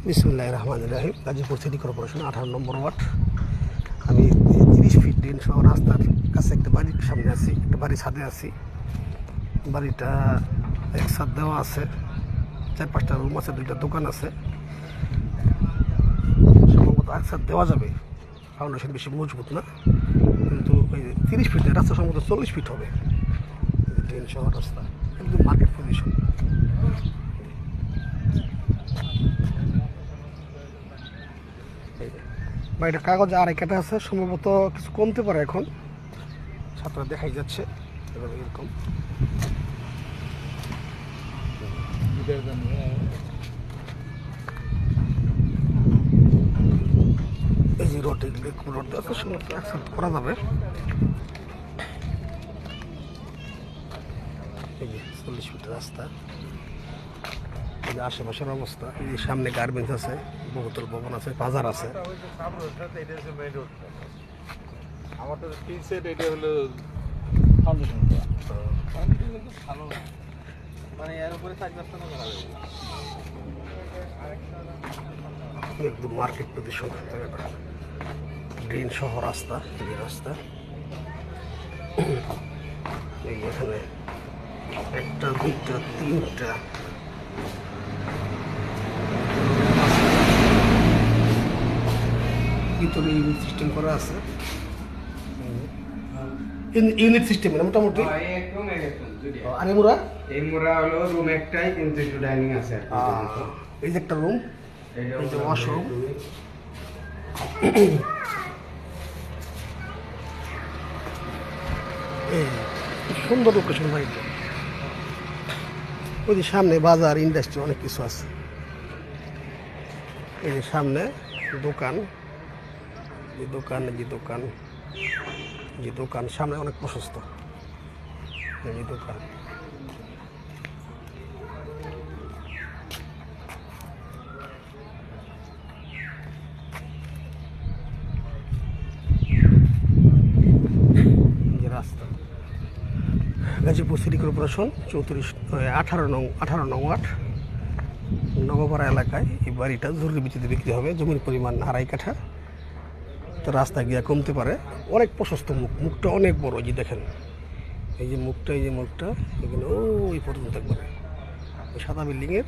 বিসমুল্লাহির রহমানির রহিম। Gazipur city corporation 18 নম্বর word. আমি 30 fit drain সহ রাস্তার কাছে একটা বাড়ির সামনে আছি, একটা বাড়ির ছাদে আছি। বাড়িটা এক ছাদ দেওয়া আছে, 4-5টা রুম আছে, 2টা দোকান আছে। সম্ভবত এক ছাদ দেওয়া যাবে, ফাউন্ডেশন বেশি মজবুত না, কিন্তু ওই 30 ফিটের রাস্তা সম্ভবত 40 ফিট হবে। ড্রেন সহ রাস্তা একদম মার্কেট পজিশন। বাড়িটা কাগজ আর একটা আছে, সম্ভবত কিছু কমতে পারে। এখন ছাত্র দেখাই যাচ্ছে এরকম। এই যে রোড আছে, সম্ভবত অ্যাকসেপ্ট করা যাবে। এই যে 40 ফিট রাস্তা, এই যে আশেপাশের অবস্থা। এই যে সামনে গার্মেন্টস আছে, বহুতল ভবন আছে, বাজার আছে। আমার তো তিন সেট, এটা হলো ফাউন্ডেশন ভালো, মানে এর উপরে 4-5টা না করা যাবে। একদম মার্কেট পজিশন, গ্রিন সহ রাস্তা। এই রাস্তা এই এখানে 1টা 2টা 3টা ভিতরে ইউনিট সিস্টেম করা আছে। ইউনিট সিস্টেম মোটামুটি। আর এই মোড়া হলো রুম একটাই, কিন্তু একটু ডাইনিং আছে। এই যে একটা রুম, এই যে ওয়াশরুম। সুন্দর লোকেশন বাড়িটা। ওই যে সামনে বাজার, ইন্ডাস্ট্রি, অনেক কিছু আছে। এই যে সামনে দোকান, যে দোকান যে দোকান সামনে অনেক প্রশস্ত। এই দোকান রাস্তা। গাজীপুর সিটি কর্পোরেশন 18 নং ওয়ার্ড, নগরপাড়া এলাকায় এই বাড়িটা জরুরি ভিত্তিতে বিক্রি হবে। জমির পরিমাণ 2.5 কাঠা। তো রাস্তা গিয়ে কমতে পারে। অনেক প্রশস্ত মুখটা অনেক বড়। এই যে দেখেন, এই যে মুখটা এখানে ওই পর্যন্ত একবারে, ওই সাদা বিল্ডিংয়ের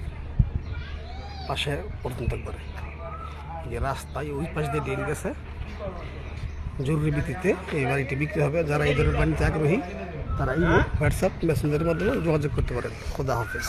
পাশে পর্যন্ত একবারে। এই যে রাস্তায় ওই পাশ দিয়ে ড্রেন গেছে। জরুরি ভিত্তিতে এই বাড়িটি বিক্রি হবে। যারা এই ধরনের বাড়িতে আগ্রহী তারা হোয়াটসঅ্যাপ মেসেঞ্জারের মাধ্যমে যোগাযোগ করতে পারেন। খোদা হাফেজ।